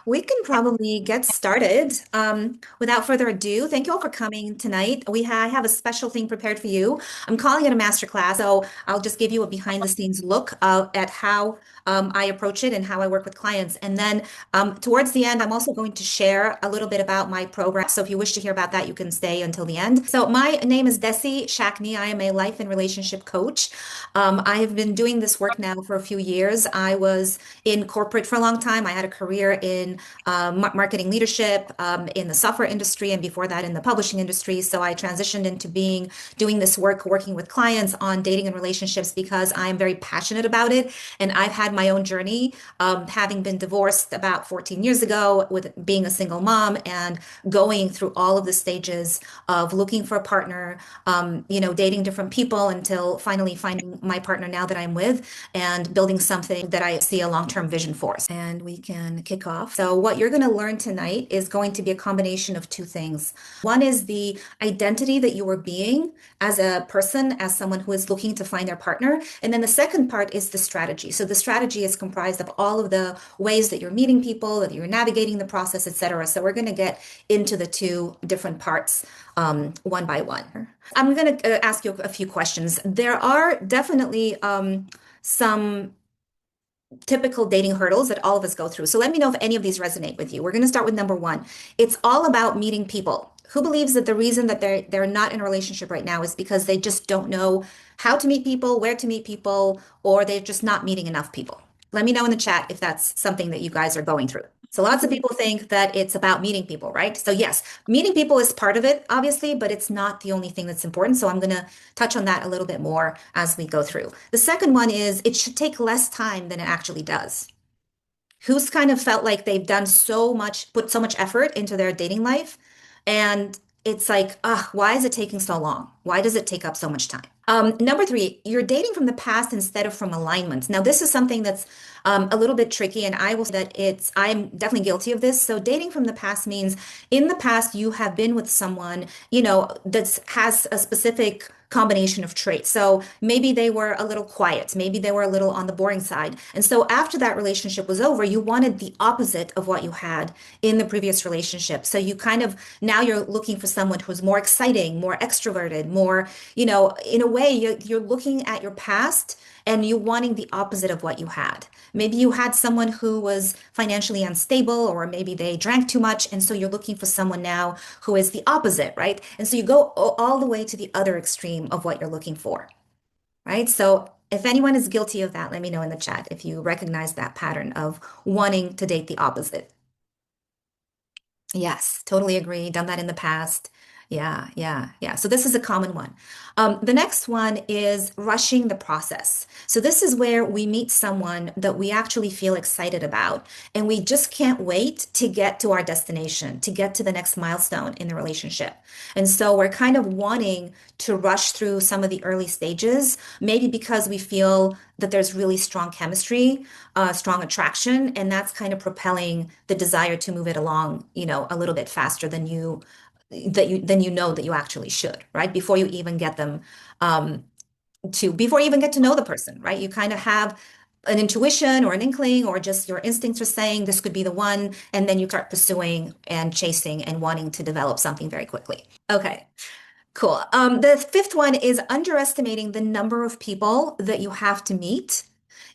We can probably get started. Without further ado, thank you all for coming tonight. I have a special thing prepared for you. I'm calling it a masterclass, so I'll just give you a behind the scenes look at how I approach it and how I work with clients. And then towards the end, I'm also going to share a little bit about my program. So if you wish to hear about that, you can stay until the end. So my name is Desi Shakni. I am a life and relationship coach. I have been doing this work now for a few years. I was in corporate for a long time. I had a career in marketing leadership in the software industry, and before that in the publishing industry. So I transitioned into being doing this work, working with clients on dating and relationships because I am very passionate about it. And I've had my own journey, having been divorced about 14 years ago, with being a single mom and going through all of the stages of looking for a partner, dating different people until finally finding my partner now that I'm with and building something that I see a long-term vision for. And we can kick off. So what you're going to learn tonight is going to be a combination of two things. One is the identity that you are being as a person, as someone who is looking to find their partner. And then the second part is the strategy. So the strategy is comprised of all of the ways that you're meeting people, that you're navigating the process, etc. So we're going to get into the two different parts one by one. I'm going to ask you a few questions. There are definitely some typical dating hurdles that all of us go through. So let me know if any of these resonate with you. We're going to start with number one. It's all about meeting people. Who believes that the reason that they're not in a relationship right now is because they just don't know how to meet people, where to meet people, or they're just not meeting enough people? Let me know in the chat if that's something that you guys are going through. So lots of people think that it's about meeting people, right? So yes, meeting people is part of it, obviously, but it's not the only thing that's important. So I'm going to touch on that a little bit more as we go through. The second one is it should take less time than it actually does. Who's kind of felt like they've done so much, put so much effort into their dating life, and it's like, why is it taking so long? Why does it take up so much time? Number three, you're dating from the past instead of from alignments. Now, this is something that's a little bit tricky, and I will say that I'm definitely guilty of this. So, dating from the past means in the past you have been with someone, that has a specific combination of traits. So maybe they were a little quiet, maybe they were a little on the boring side. And so after that relationship was over, you wanted the opposite of what you had in the previous relationship. So you kind of now you're looking for someone who's more exciting, more extroverted, more, in a way you're looking at your past and you wanting the opposite of what you had. Maybe you had someone who was financially unstable, or maybe they drank too much. And so you're looking for someone now who is the opposite, right? And so you go all the way to the other extreme of what you're looking for, right? So if anyone is guilty of that, let me know in the chat if you recognize that pattern of wanting to date the opposite. Yes, totally agree. Done that in the past. Yeah, yeah, yeah. So this is a common one. The next one is rushing the process. So this is where we meet someone that we actually feel excited about, and we just can't wait to get to our destination, to get to the next milestone in the relationship. And so we're kind of wanting to rush through some of the early stages, maybe because we feel that there's really strong chemistry, strong attraction, and that's kind of propelling the desire to move it along, a little bit faster than you actually should, right? Before you even get them before you even get to know the person, right? You kind of have an intuition or an inkling, or just your instincts are saying this could be the one, and then you start pursuing and chasing and wanting to develop something very quickly. Okay. Cool. The fifth one is underestimating the number of people that you have to meet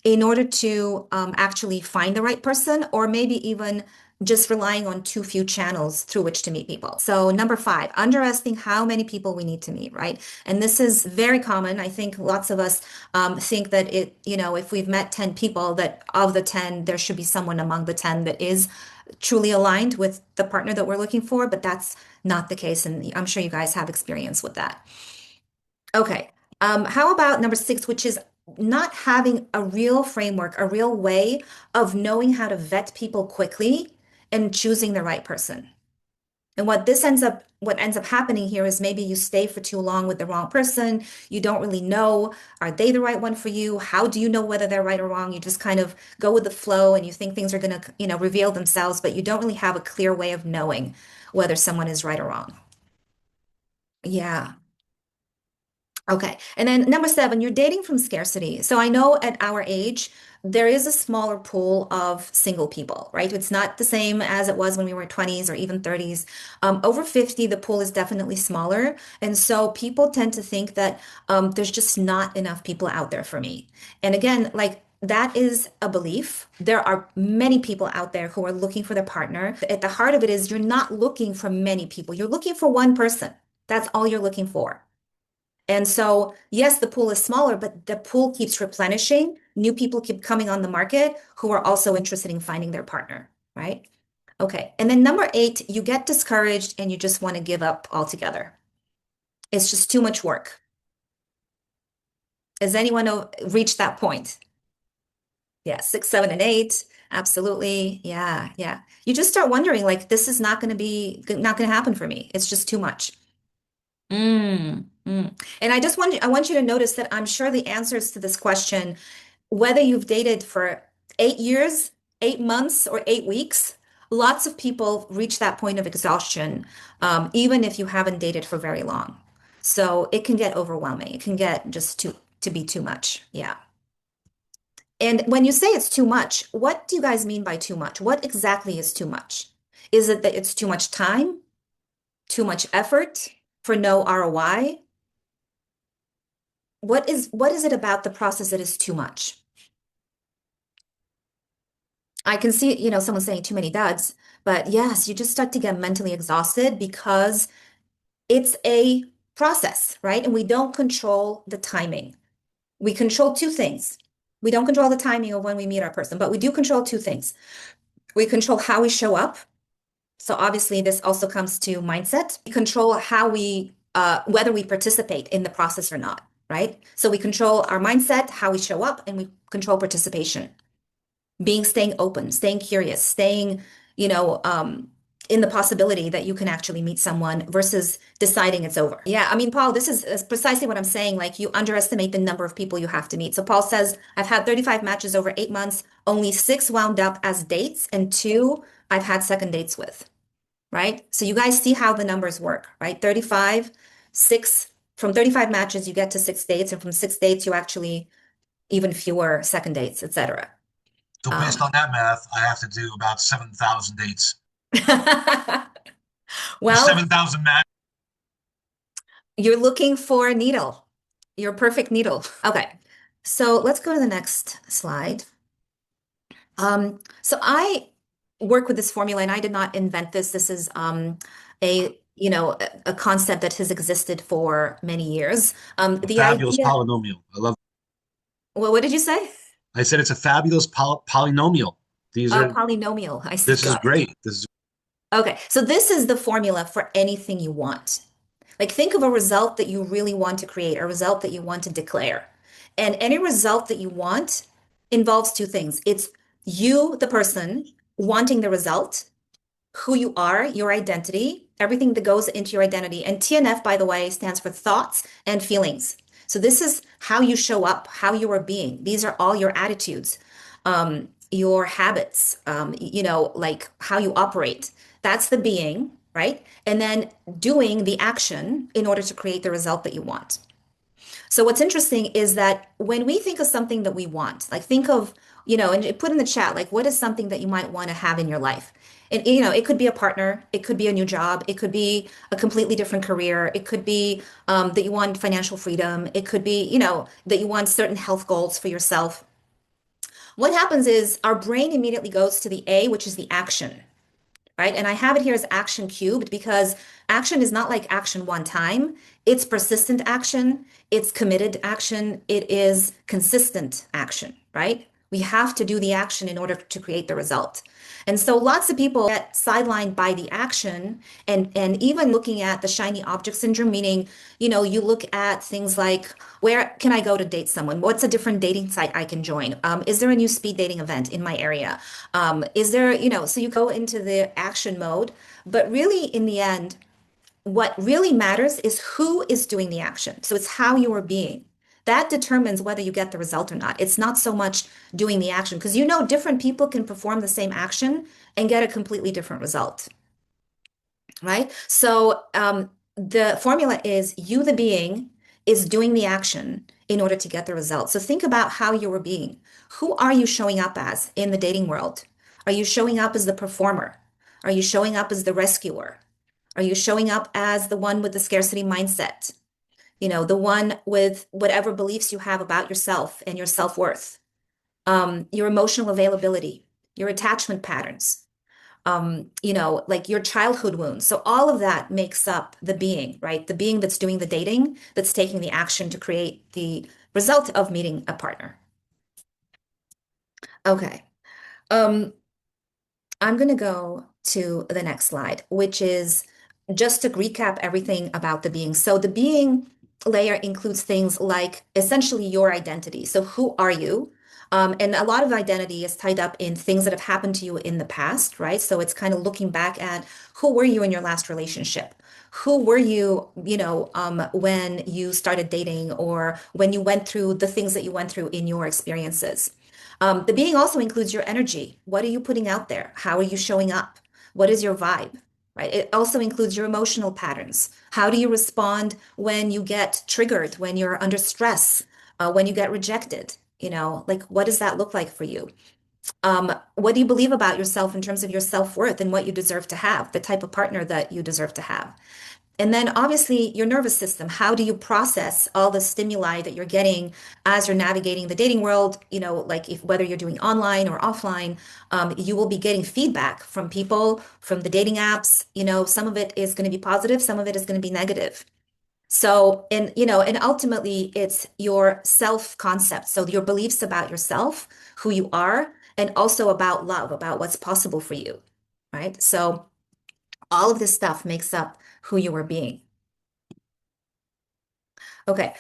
in order to actually find the right person, or maybe even just relying on too few channels through which to meet people. So number five, underestimating how many people we need to meet, right? And this is very common. I think lots of us think that if we've met 10 people, that of the 10, there should be someone among the 10 that is truly aligned with the partner that we're looking for, but that's not the case. And I'm sure you guys have experience with that. Okay. How about number six, which is not having a real framework, a real way of knowing how to vet people quickly and choosing the right person. And what ends up happening here is maybe you stay for too long with the wrong person. You don't really know, are they the right one for you? How do you know whether they're right or wrong? You just kind of go with the flow and you think things are going to, reveal themselves, but you don't really have a clear way of knowing whether someone is right or wrong. Yeah. Okay. And then number seven, you're dating from scarcity. So I know at our age, there is a smaller pool of single people, right? It's not the same as it was when we were 20s or even 30s. Over 50, the pool is definitely smaller. And so people tend to think that there's just not enough people out there for me. And again, like that is a belief. There are many people out there who are looking for their partner. At the heart of it is you're not looking for many people. You're looking for one person. That's all you're looking for. And so, yes, the pool is smaller, but the pool keeps replenishing. New people keep coming on the market who are also interested in finding their partner, right? Okay. And then number 8, you get discouraged and you just want to give up altogether. It's just too much work. Has anyone reached that point? Yeah, 6, 7, and 8. Absolutely. Yeah, yeah. You just start wondering, like, this is not going to happen for me. It's just too much. And I want you to notice that I'm sure the answers to this question, whether you've dated for 8 years, 8 months, or 8 weeks, lots of people reach that point of exhaustion, even if you haven't dated for very long. So it can get overwhelming. It can get just to be too much. Yeah. And when you say it's too much, what do you guys mean by too much? What exactly is too much? Is it that it's too much time, too much effort for no ROI? What is it about the process that is too much? I can see, someone saying too many duds, but yes, you just start to get mentally exhausted because it's a process, right? And we don't control the timing. We control two things. We don't control the timing of when we meet our person, but we do control two things. We control how we show up. So obviously, this also comes to mindset. We control whether we participate in the process or not, right? So we control our mindset, how we show up, and we control participation. Staying open, staying curious, staying, you know, um, in the possibility that you can actually meet someone versus deciding it's over. Yeah, I mean, Paul, this is precisely what I'm saying. Like you underestimate the number of people you have to meet. So Paul says, I've had 35 matches over 8 months, only 6 wound up as dates, and 2 I've had second dates with, right? So you guys see how the numbers work, right? 35, 6, from 35 matches, you get to 6 dates, and from 6 dates, you actually even fewer second dates, etc. So based Um, on that math, I have to do about 7,000 dates or well, 7,000 matches. you're looking for a needle, your perfect needle. Okay, so let's go to the next slide. So I work with this formula, and I did not invent this. This is a concept that has existed for many years. A The fabulous idea, polynomial. I love. well, what did you say? I said it's a fabulous polynomial. These are. Polynomial. I see. This is Got it. great. This is Okay, so this is the formula for anything you want. Like think of a result that you really want to create, a result that you want to declare. And any result that you want involves two things. It's you, the person, wanting the result, who you are, your identity, everything that goes into your identity. And TNF, by the way, stands for thoughts and feelings. So this is how you show up, how you are being. These are all your attitudes, your habits, like how you operate. That's the being, right? And then doing the action in order to create the result that you want. So what's interesting is that when we think of something that we want, like think of, and put in the chat, like what is something that you might want to have in your life? And it could be a partner, it could be a new job, it could be a completely different career, it could be that you want financial freedom, it could be, that you want certain health goals for yourself. What happens is our brain immediately goes to the A, which is the action, right? And I have it here as action cubed because action is not like action one time. It's persistent action, it's committed action, it is consistent action, right? We have to do the action in order to create the result. And so lots of people get sidelined by the action and even looking at the shiny object syndrome, meaning, you look at things like where can I go to date someone? What's a different dating site I can join? Is there a new speed dating event in my area? Is there, so you go into the action mode, but really in the end, what really matters is who is doing the action. So it's how you are being. That determines whether you get the result or not. It's not so much doing the action because different people can perform the same action and get a completely different result, right? So the formula is you, the being, is doing the action in order to get the result. So think about how you were being. Who are you showing up as in the dating world? Are you showing up as the performer? Are you showing up as the rescuer? Are you showing up as the one with the scarcity mindset? The one with whatever beliefs you have about yourself and your self-worth, your emotional availability, your attachment patterns, like your childhood wounds. So all of that makes up the being, right? The being that's doing the dating, that's taking the action to create the result of meeting a partner. Okay. Um, I'm going to go to the next slide, which is just to recap everything about the being. So the being layer includes things like essentially your identity. So who are you? And a lot of identity is tied up in things that have happened to you in the past, right? So it's kind of looking back at who were you in your last relationship? Who were you, when you started dating or when you went through the things that you went through in your experiences? The being also includes your energy. What are you putting out there? How are you showing up? What is your vibe? Right? It also includes your emotional patterns. How do you respond when you get triggered, when you're under stress, when you get rejected? Like what does that look like for you? What do you believe about yourself in terms of your self-worth and what you deserve to have, the type of partner that you deserve to have? And then obviously your nervous system, how do you process all the stimuli that you're getting as you're navigating the dating world? Like if whether you're doing online or offline, you will be getting feedback from people, from the dating apps. Some of it is going to be positive, some of it is going to be negative. So, and ultimately it's your self-concept. So your beliefs about yourself, who you are, and also about love, about what's possible for you, right? So all of this stuff makes up who you are being. Okay.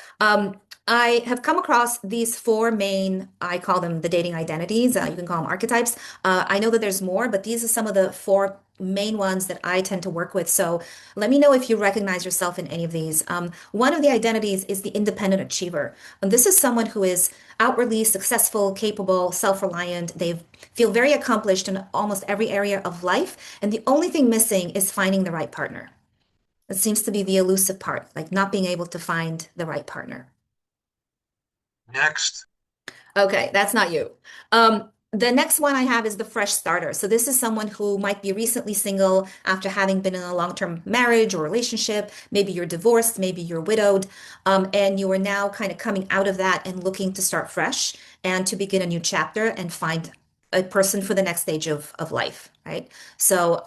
I have come across these four main, I call them the dating identities. You can call them archetypes. I know that there's more, but these are some of the four main ones that I tend to work with. So let me know if you recognize yourself in any of these. One of the identities is the independent achiever. And this is someone who is outwardly successful, capable, self-reliant. They feel very accomplished in almost every area of life. And the only thing missing is finding the right partner. It seems to be the elusive part, like not being able to find the right partner. Next. Okay, that's not you. The next one I have is the fresh starter. So this is someone who might be recently single after having been in a long-term marriage or relationship. Maybe you're divorced, maybe you're widowed, and you are now kind of coming out of that and looking to start fresh and to begin a new chapter and find a person for the next stage of life, right? So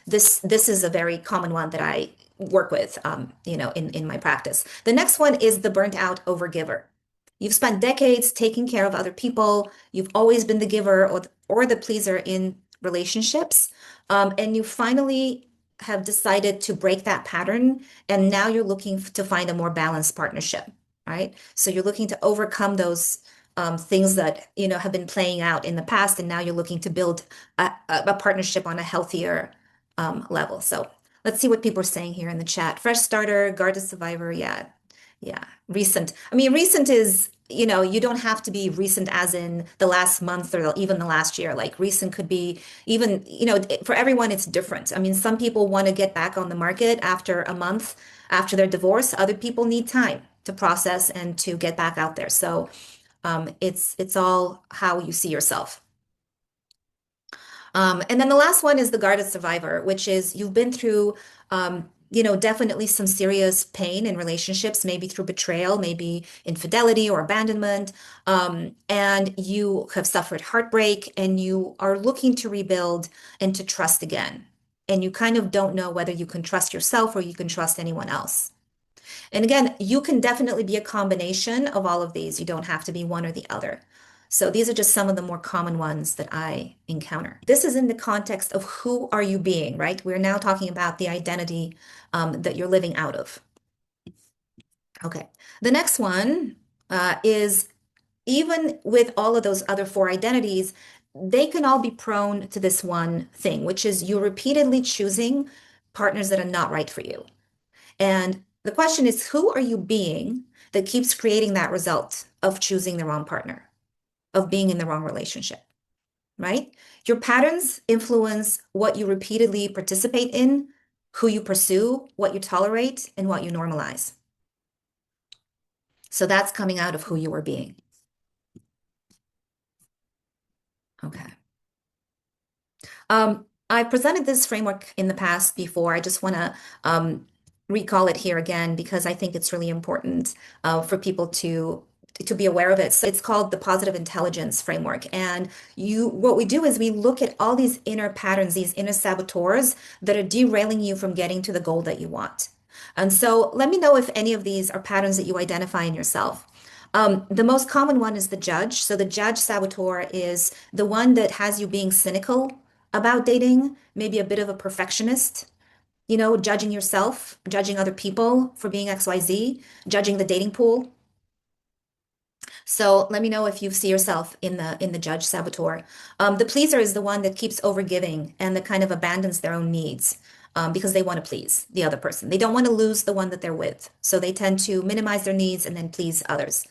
this is a very common one that I work with, in my practice. The next one is the burnt out overgiver. You've spent decades taking care of other people. You've always been the giver or the pleaser in relationships. And you finally have decided to break that pattern. And now you're looking to find a more balanced partnership, right? So you're looking to overcome those things that, have been playing out in the past. And now you're looking to build a partnership on a healthier level. So let's see what people are saying here in the chat. Fresh starter, guarded survivor. Yeah. Yeah, recent. I mean, recent is, you don't have to be recent as in the last month or even the last year. Like recent could be even, for everyone, it's different. I mean, some people want to get back on the market after a month after their divorce. Other people need time to process and to get back out there. So it's all how you see yourself. And then the last one is the guarded survivor, which is you've been through, definitely some serious pain in relationships, maybe through betrayal, maybe infidelity or abandonment. And you have suffered heartbreak and you are looking to rebuild and to trust again. And you kind of don't know whether you can trust yourself or you can trust anyone else. And again, you can definitely be a combination of all of these. You don't have to be one or the other. So these are just some of the more common ones that I encounter. This is in the context of who are you being, right? We're now talking about the identity that you're living out of. Okay. The next one is even with all of those other four identities, they can all be prone to this one thing, which is you're repeatedly choosing partners that are not right for you. And the question is, who are you being that keeps creating that result of choosing the wrong partner, of being in the wrong relationship, right? Your patterns influence what you repeatedly participate in, who you pursue, what you tolerate, and what you normalize. So that's coming out of who you are being. Okay. I presented this framework in the past before. I just want to recall it here again because I think it's really important for people to be aware of it. So it's called the positive intelligence framework. And what we do is we look at all these inner patterns, these inner saboteurs that are derailing you from getting to the goal that you want. And so let me know if any of these are patterns that you identify in yourself. The most common one is the judge. So the judge saboteur is the one that has you being cynical about dating, maybe a bit of a perfectionist, judging yourself, judging other people for being XYZ, judging the dating pool. So let me know if you see yourself in the judge saboteur. The pleaser is the one that keeps overgiving and that kind of abandons their own needs because they want to please the other person. They don't want to lose the one that they're with. So they tend to minimize their needs and then please others.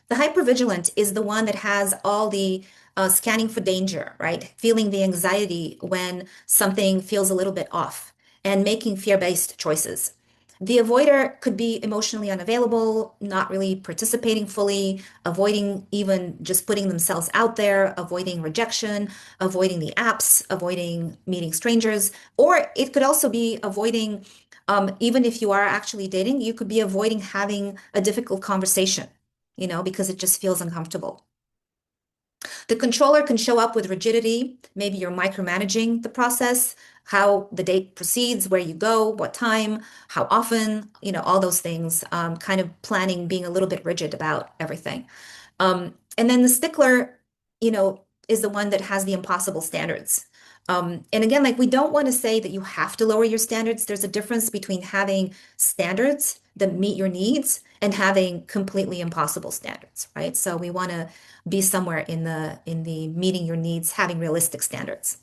The hypervigilant is the one that has all the scanning for danger, right? Feeling the anxiety when something feels a little bit off and making fear-based choices. The avoider could be emotionally unavailable, not really participating fully, avoiding even just putting themselves out there, avoiding rejection, avoiding the apps, avoiding meeting strangers, or it could also be avoiding, even if you are actually dating, you could be avoiding having a difficult conversation, because it just feels uncomfortable. The controller can show up with rigidity. Maybe you're micromanaging the process, how the date proceeds, where you go, what time, how often, all those things, kind of planning, being a little bit rigid about everything. And then the stickler, is the one that has the impossible standards. And again, like we don't want to say that you have to lower your standards. There's a difference between having standards that meet your needs and having completely impossible standards, right? So we want to be somewhere in the meeting your needs, having realistic standards.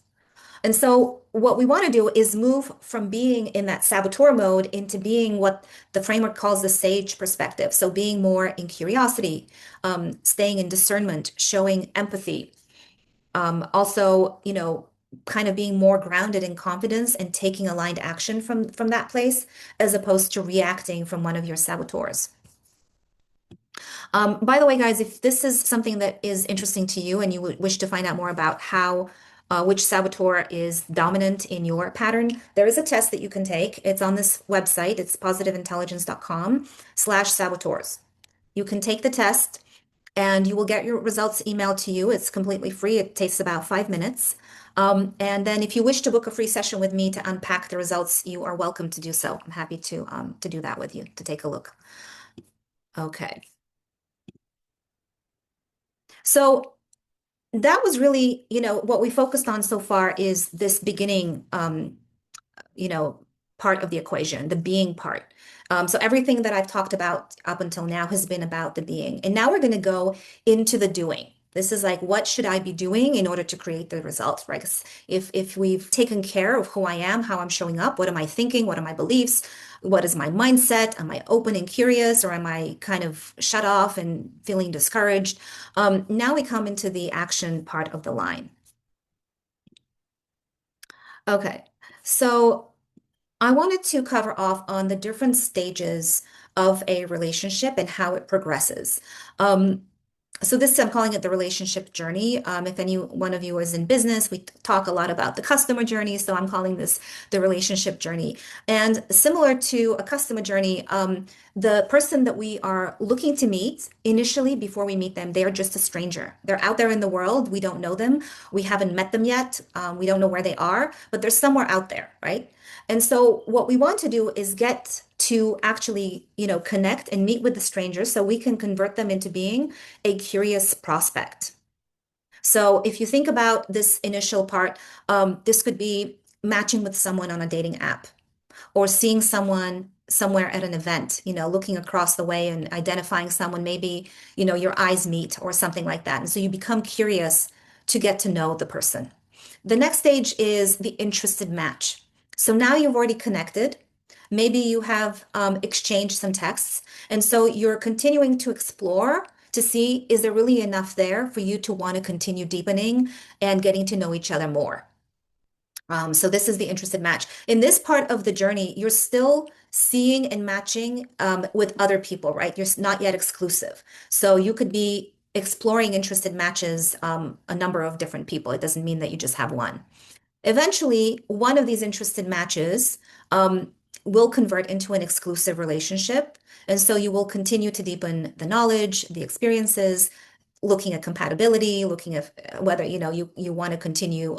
And so what we want to do is move from being in that saboteur mode into being what the framework calls the sage perspective. So being more in curiosity, staying in discernment, showing empathy, also, kind of being more grounded in confidence and taking aligned action from that place, as opposed to reacting from one of your saboteurs. By the way, guys, if this is something that is interesting to you and you would wish to find out more about how which saboteur is dominant in your pattern, there is a test that you can take. It's on this website. It's positiveintelligence.com/saboteurs. You can take the test and you will get your results emailed to you. It's completely free. It takes about 5 minutes. And then if you wish to book a free session with me to unpack the results, you are welcome to do so. I'm happy to do that with you, to take a look. Okay. So that was really, what we focused on so far is this beginning, you know, part of the equation, the being part. So everything that I've talked about up until now has been about the being. And now we're going to go into the doing. This is like, what should I be doing in order to create the result, right? 'Cause if we've taken care of who I am, how I'm showing up, what am I thinking, what are my beliefs, what is my mindset? Am I open and curious, or am I kind of shut off and feeling discouraged? Now we come into the action part of the line. Okay, so I wanted to cover off on the different stages of a relationship and how it progresses. Um, so this, I'm calling it the relationship journey. If any one of you is in business, we talk a lot about the customer journey. So I'm calling this the relationship journey. And similar to a customer journey, the person that we are looking to meet initially before we meet them, they are just a stranger. They're out there in the world. We don't know them. We haven't met them yet. We don't know where they are, but they're somewhere out there, right? And so what we want to do is get to actually, connect and meet with the strangers so we can convert them into being a curious prospect. So if you think about this initial part, this could be matching with someone on a dating app or seeing someone somewhere at an event, looking across the way and identifying someone, maybe, your eyes meet or something like that. And so you become curious to get to know the person. The next stage is the interested match. So now you've already connected. Maybe you have exchanged some texts. And so you're continuing to explore to see, is there really enough there for you to want to continue deepening and getting to know each other more? So this is the interested match. In this part of the journey, you're still seeing and matching with other people, right? You're not yet exclusive. So you could be exploring interested matches, a number of different people. It doesn't mean that you just have one. Eventually, one of these interested matches um, will convert into an exclusive relationship. And so you will continue to deepen the knowledge, the experiences, looking at compatibility, looking at whether you want to continue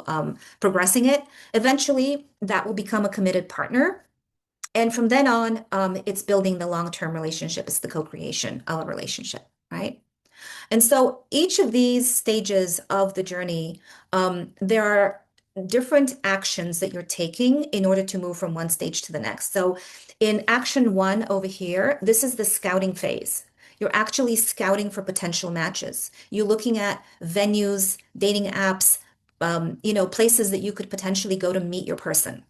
progressing it. Eventually, that will become a committed partner. And from then on, it's building the long-term relationship. It's the co-creation of a relationship, right? And so each of these stages of the journey, there are different actions that you're taking in order to move from one stage to the next. So in action one over here, this is the scouting phase. You're actually scouting for potential matches. You're looking at venues, dating apps, places that you could potentially go to meet your person.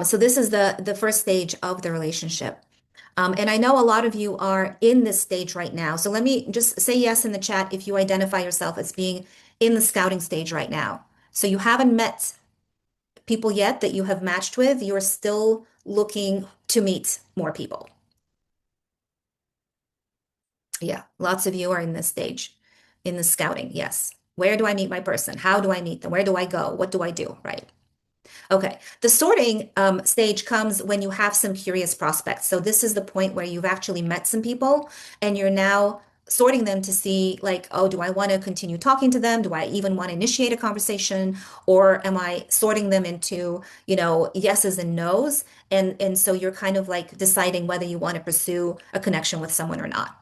So this is the first stage of the relationship. And I know a lot of you are in this stage right now. So let me just say yes in the chat if you identify yourself as being in the scouting stage right now. So you haven't met people yet that you have matched with. You're still looking to meet more people. Yeah, lots of you are in this stage, in the scouting. Yes. Where do I meet my person? How do I meet them? Where do I go? What do I do? Right. Okay. The sorting stage comes when you have some curious prospects. So this is the point where you've actually met some people and you're now sorting them to see like, oh, do I want to continue talking to them? Do I even want to initiate a conversation? Or am I sorting them into, yeses and nos? And so you're kind of like deciding whether you want to pursue a connection with someone or not.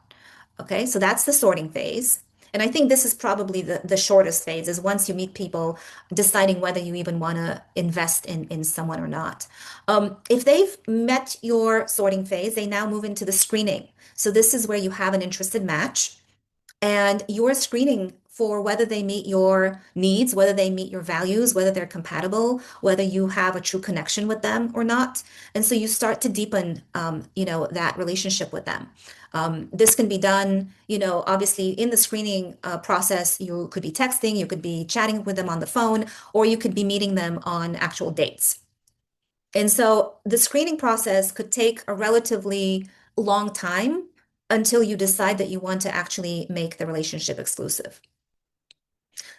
Okay, so that's the sorting phase. And I think this is probably the shortest phase is once you meet people, deciding whether you even want to invest in someone or not. If they've met your sorting phase, they now move into the screening. So this is where you have an interested match and you're screening for whether they meet your needs, whether they meet your values, whether they're compatible, whether you have a true connection with them or not. And so you start to deepen, that relationship with them. This can be done, obviously in the screening process, you could be texting, you could be chatting with them on the phone, or you could be meeting them on actual dates. And so the screening process could take a relatively long time until you decide that you want to actually make the relationship exclusive.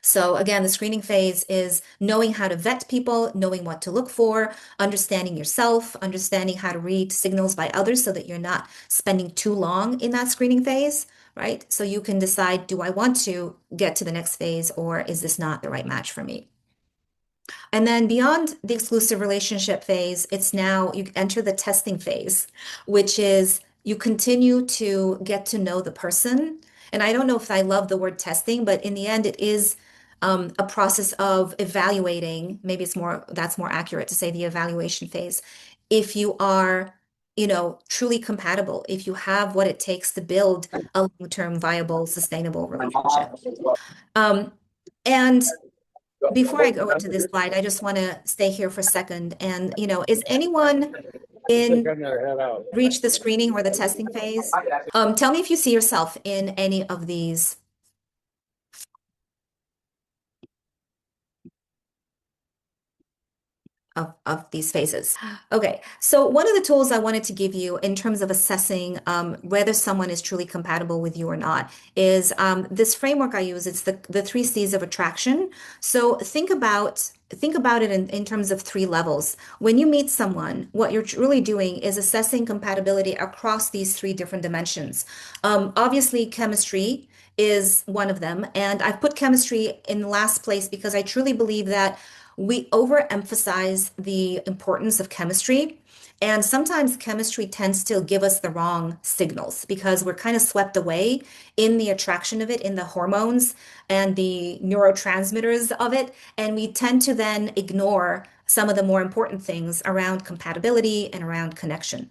So again, the screening phase is knowing how to vet people, knowing what to look for, understanding yourself, understanding how to read signals by others so that you're not spending too long in that screening phase, right? So you can decide, do I want to get to the next phase or is this not the right match for me? And then beyond the exclusive relationship phase, it's now you enter the testing phase, which is you continue to get to know the person. And I don't know if I love the word testing, but in the end, it is a process of evaluating. Maybe that's more accurate to say the evaluation phase. If you are, truly compatible, if you have what it takes to build a long-term viable, sustainable relationship. Um, and before I go into this slide, I just want to stay here for a second. And, is anyone in reach the screening or the testing phase? Tell me if you see yourself in any of these of these phases. Okay, so one of the tools I wanted to give you in terms of assessing whether someone is truly compatible with you or not is this framework I use. It's the three C's of attraction. So think about it in terms of three levels. When you meet someone, what you're really doing is assessing compatibility across these three different dimensions. Obviously, chemistry is one of them, and I've put chemistry in last place because I truly believe that we overemphasize the importance of chemistry. And sometimes chemistry tends to give us the wrong signals because we're kind of swept away in the attraction of it, in the hormones and the neurotransmitters of it. And we tend to then ignore some of the more important things around compatibility and around connection.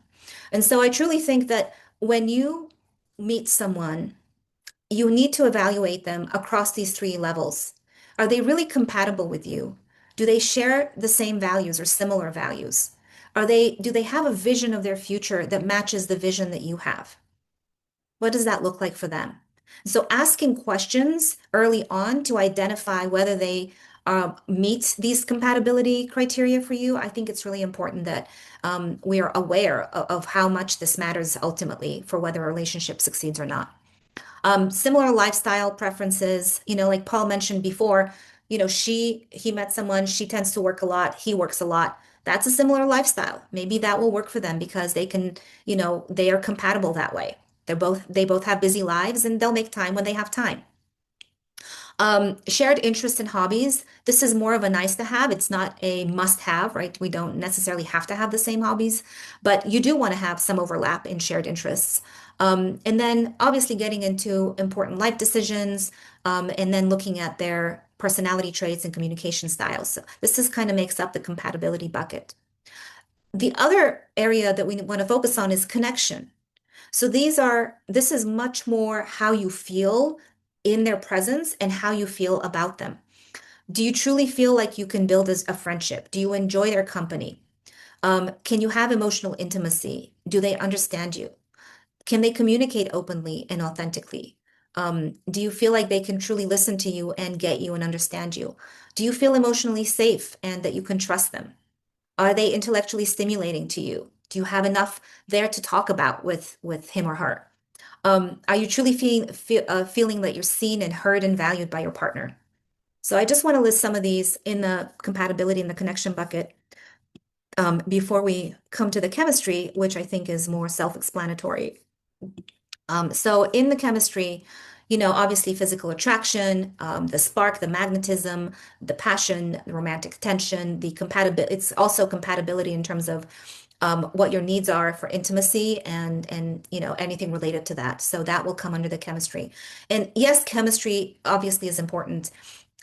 And so I truly think that when you meet someone, you need to evaluate them across these three levels. Are they really compatible with you? Do they share the same values or similar values? Do they have a vision of their future that matches the vision that you have? What does that look like for them? So asking questions early on to identify whether they meet these compatibility criteria for you, I think it's really important that we are aware of how much this matters ultimately for whether a relationship succeeds or not. Similar lifestyle preferences, like Paul mentioned before, he met someone, she tends to work a lot, he works a lot. That's a similar lifestyle. Maybe that will work for them because they can, they are compatible that way. They both have busy lives and they'll make time when they have time. Shared interests and hobbies. This is more of a nice to have. It's not a must have, right? We don't necessarily have to have the same hobbies, but you do want to have some overlap in shared interests. And then obviously getting into important life decisions, and then looking at their personality traits and communication styles. So this is kind of makes up the compatibility bucket. The other area that we want to focus on is connection. So this is much more how you feel in their presence and how you feel about them. Do you truly feel like you can build a friendship? Do you enjoy their company? Can you have emotional intimacy? Do they understand you? Can they communicate openly and authentically? Do you feel like they can truly listen to you and get you and understand you? Do you feel emotionally safe and that you can trust them? Are they intellectually stimulating to you? Do you have enough there to talk about with him or her? Are you truly feeling that you're seen and heard and valued by your partner? So I just want to list some of these in the compatibility and the connection bucket before we come to the chemistry, which I think is more self-explanatory. So in the chemistry, obviously physical attraction, the spark, the magnetism, the passion, the romantic tension, the compatibility. It's also compatibility in terms of what your needs are for intimacy and anything related to that. So that will come under the chemistry. And yes, chemistry obviously is important,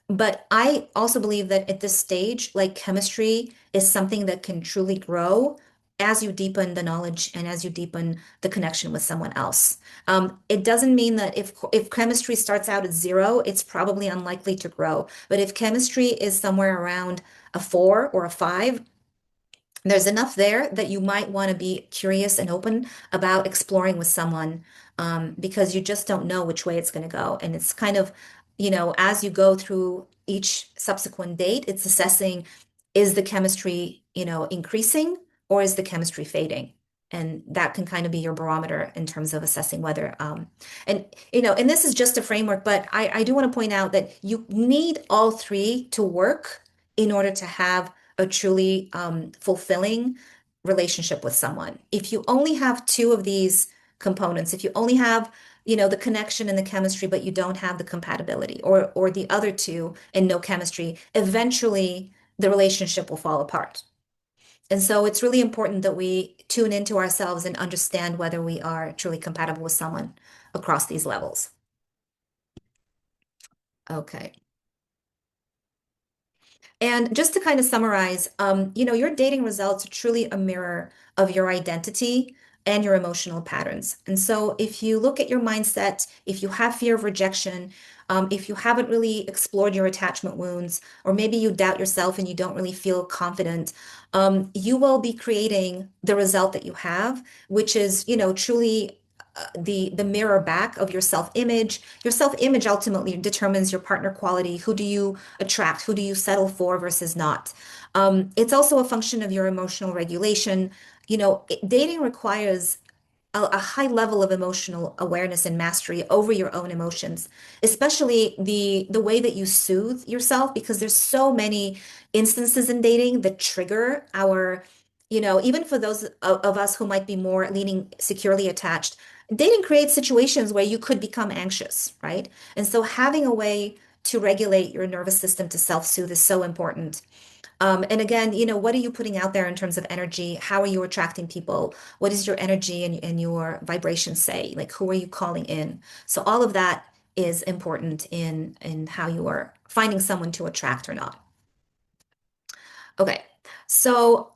but I also believe that at this stage, like chemistry is something that can truly grow as you deepen the knowledge and as you deepen the connection with someone else. It doesn't mean that if chemistry starts out at 0, it's probably unlikely to grow. But if chemistry is somewhere around a 4 or a 5, there's enough there that you might want to be curious and open about exploring with someone, because you just don't know which way it's going to go. And it's kind of, as you go through each subsequent date, it's assessing, is the chemistry, increasing or is the chemistry fading? And that can kind of be your barometer in terms of assessing whether, and this is just a framework, but I do want to point out that you need all three to work in order to have a truly fulfilling relationship with someone. If you only have two of these components, if you only have, the connection and the chemistry, but you don't have the compatibility, or the other two and no chemistry, eventually the relationship will fall apart. And so it's really important that we tune into ourselves and understand whether we are truly compatible with someone across these levels. Okay. And just to kind of summarize, your dating results are truly a mirror of your identity and your emotional patterns. And so if you look at your mindset, if you have fear of rejection, if you haven't really explored your attachment wounds, or maybe you doubt yourself and you don't really feel confident, you will be creating the result that you have, which is, truly the mirror back of your self-image. Your self-image ultimately determines your partner quality. Who do you attract? Who do you settle for versus not? It's also a function of your emotional regulation. Dating requires a high level of emotional awareness and mastery over your own emotions, especially the way that you soothe yourself, because there's so many instances in dating that trigger our, even for those of us who might be more leaning securely attached, dating creates situations where you could become anxious, right? And so having a way to regulate your nervous system to self-soothe is so important. And again, what are you putting out there in terms of energy? How are you attracting people? What is your energy and your vibration say? Like, who are you calling in? So all of that is important in how you are finding someone to attract or not. Okay, so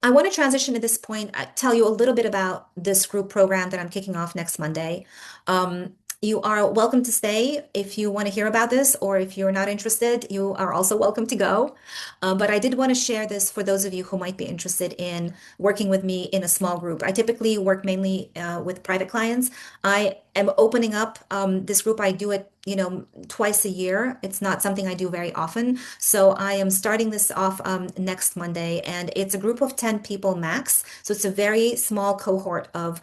I want to transition at this point, tell you a little bit about this group program that I'm kicking off next Monday. You are welcome to stay if you want to hear about this, or if you're not interested, you are also welcome to go. But I did want to share this for those of you who might be interested in working with me in a small group. I typically work mainly with private clients. I am opening up this group. I do it twice a year. It's not something I do very often. So I am starting this off next Monday, and it's a group of 10 people max. So it's a very small cohort of,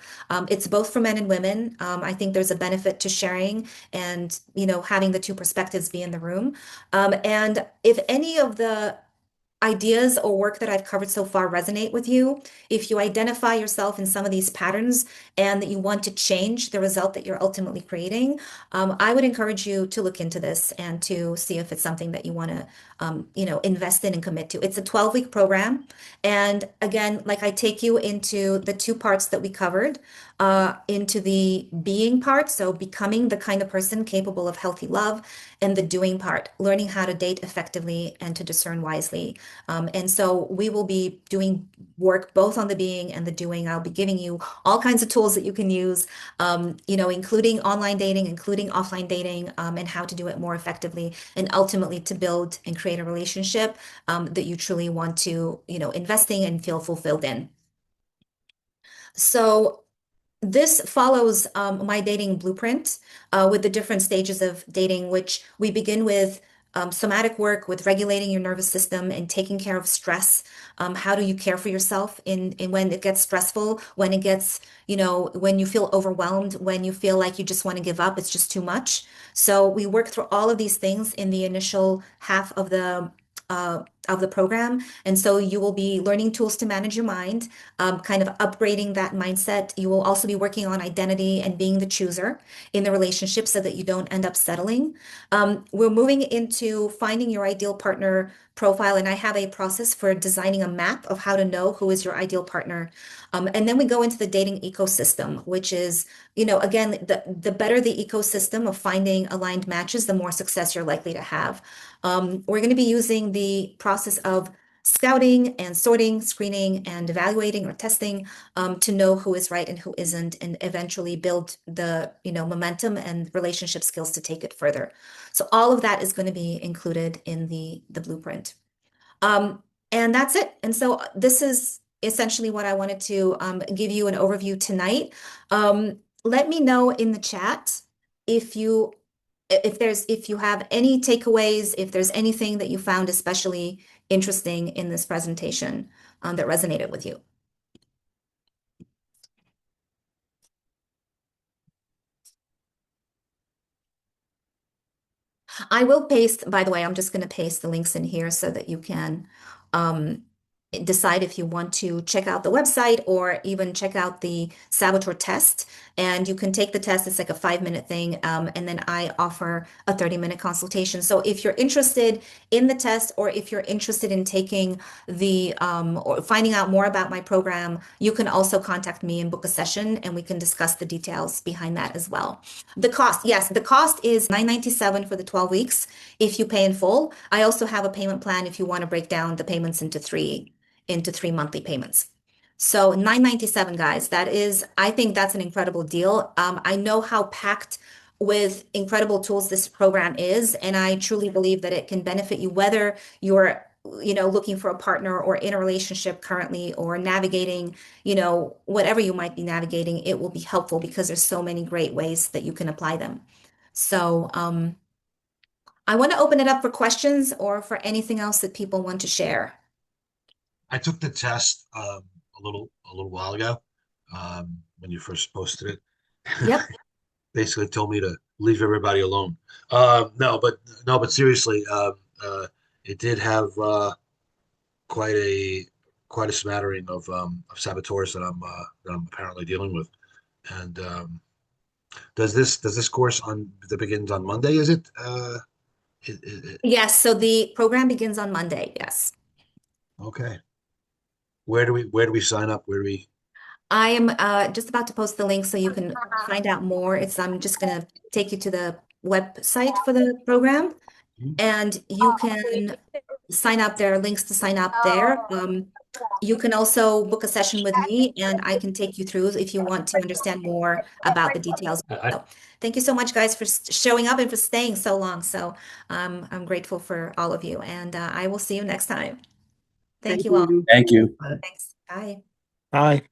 it's both for men and women. I think there's a benefit to sharing and, having the two perspectives be in the room. And if any of the ideas or work that I've covered so far resonate with you, if you identify yourself in some of these patterns and that you want to change the result that you're ultimately creating, I would encourage you to look into this and to see if it's something that you want to, invest in and commit to. It's a 12-week program. And again, like I take you into the two parts that we covered, into the being part, so becoming the kind of person capable of healthy love, and the doing part, learning how to date effectively and to discern wisely. And so we will be doing work both on the being and the doing. I'll be giving you all kinds of tools that you can use, including online dating, including offline dating, and how to do it more effectively, and ultimately to build and create a relationship that you truly want to, investing and feel fulfilled in. So this follows my dating blueprint with the different stages of dating, which we begin with somatic work with regulating your nervous system and taking care of stress. How do you care for yourself in when it gets stressful, when it gets, when you feel overwhelmed, when you feel like you just want to give up, it's just too much. So we work through all of these things in the initial half of the program. And so you will be learning tools to manage your mind, kind of upgrading that mindset. You will also be working on identity and being the chooser in the relationship so that you don't end up settling. We're moving into finding your ideal partner profile, and I have a process for designing a map of how to know who is your ideal partner. And then we go into the dating ecosystem, which is, again, the better the ecosystem of finding aligned matches, the more success you're likely to have. We're going to be using the process of scouting and sorting, screening, and evaluating or testing to know who is right and who isn't, and eventually build the momentum and relationship skills to take it further. So all of that is going to be included in the blueprint. And that's it. And so this is essentially what I wanted to give you an overview tonight. Let me know in the chat if you have any takeaways, if there's anything that you found especially interesting in this presentation that resonated with you. I will paste, by the way, I'm just going to paste the links in here so that you can decide if you want to check out the website or even check out the Saboteur test. And you can take the test. It's like a 5-minute thing. And then I offer a 30-minute consultation. So if you're interested in the test, or if you're interested in taking or finding out more about my program, you can also contact me and book a session, and we can discuss the details behind that as well. The cost, yes, the cost is $997 for the 12 weeks if you pay in full. I also have a payment plan if you want to break down the payments into three monthly payments. So $997, guys, I think that's an incredible deal. I know how packed with incredible tools this program is, and I truly believe that it can benefit you whether you're looking for a partner or in a relationship currently, or navigating, whatever you might be navigating. It will be helpful because there's so many great ways that you can apply them. So I want to open it up for questions or for anything else that people want to share. I took the test a little while ago when you first posted it. Yep. Basically told me to leave everybody alone. No, but seriously, it did have quite a smattering of saboteurs that I'm apparently dealing with. And does this course that begins on Monday? Is it? Yes. So the program begins on Monday. Yes. Okay. Where do we sign up? Where do we? I am just about to post the link so you can find out more. I'm just going to take you to the website for the program, and you can sign up. There are links to sign up there. You can also book a session with me, and I can take you through if you want to understand more about the details. So, thank you so much, guys, for showing up and for staying so long. So I'm grateful for all of you, and I will see you next time. Thank you all. Thank you. Thanks. Bye. Bye.